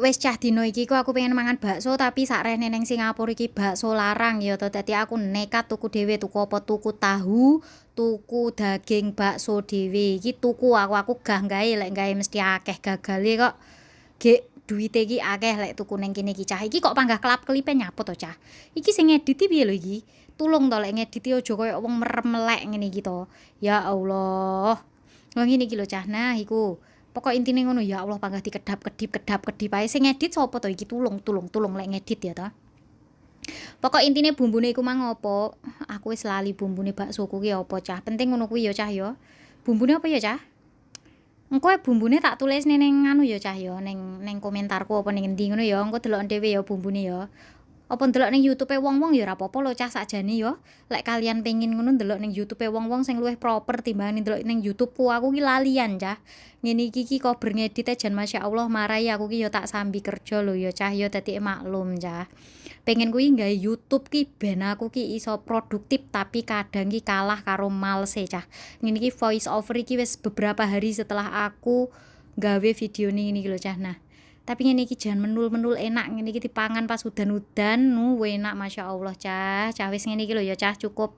Wis cah dino iki ku aku pengen mangan bakso tapi sakrene ning Singapura iki bakso larang ya to. Dadi aku nekat tuku dhewe, tuku apa? Tuku tahu, tuku daging bakso dhewe. Iki tuku aku gah gawe lek gawe mesti akeh gagale kok. Gek duwite iki akeh lek tuku ning kene iki cah. Iki kok panggah kelap-kelipe nyapa to cah? Iki sing ngedit piye lho iki? Tulung to lek ngedit aja koyo wong merem melek ngene iki to. Ya Allah. Wah ngene iki lho cah. Nah iku. Pokok intine ngono ya Allah panggah dikedap-kedip kedap-kedip ae sing ngedit sapa to iki tulung lek ngedit ya to. Pokok intine bumbune iku mang opo? Aku wis lali bumbune baksoku ki apa cah. Penting ngono kuwi ya cah ya. Bumbune apa ya cah? Engko bumbune tak tulis ning anu ya cah ya ning komentarku apa ning endi ngono ya. Engko delok dhewe ya bumbune ya. Apa ndelok ning YouTube-e wong-wong ya ora apa-apa lho cah sakjane ya. Lek kalian pengin ngono ndelok ning YouTube-e wong-wong sing luwih proper timbangane ndelok ning YouTube-ku, aku ki lalian cah. Ngene iki ki kober ngedite jan masyaallah marai aku ki ya tak sambi kerja lho ya cah ya dadi maklum cah. Pengen kuwi gawe YouTube ki ben aku ki iso produktif tapi kadang ki kalah karo malese cah. Ngene iki voice over iki wis beberapa hari setelah aku gawe video ini iki lho cah. Nah, tapi ngene iki jan menul-menul enak ngene iki dipangan pas udan-udan, enak masyaallah cah. Cah wis ngene iki lho ya cah cukup.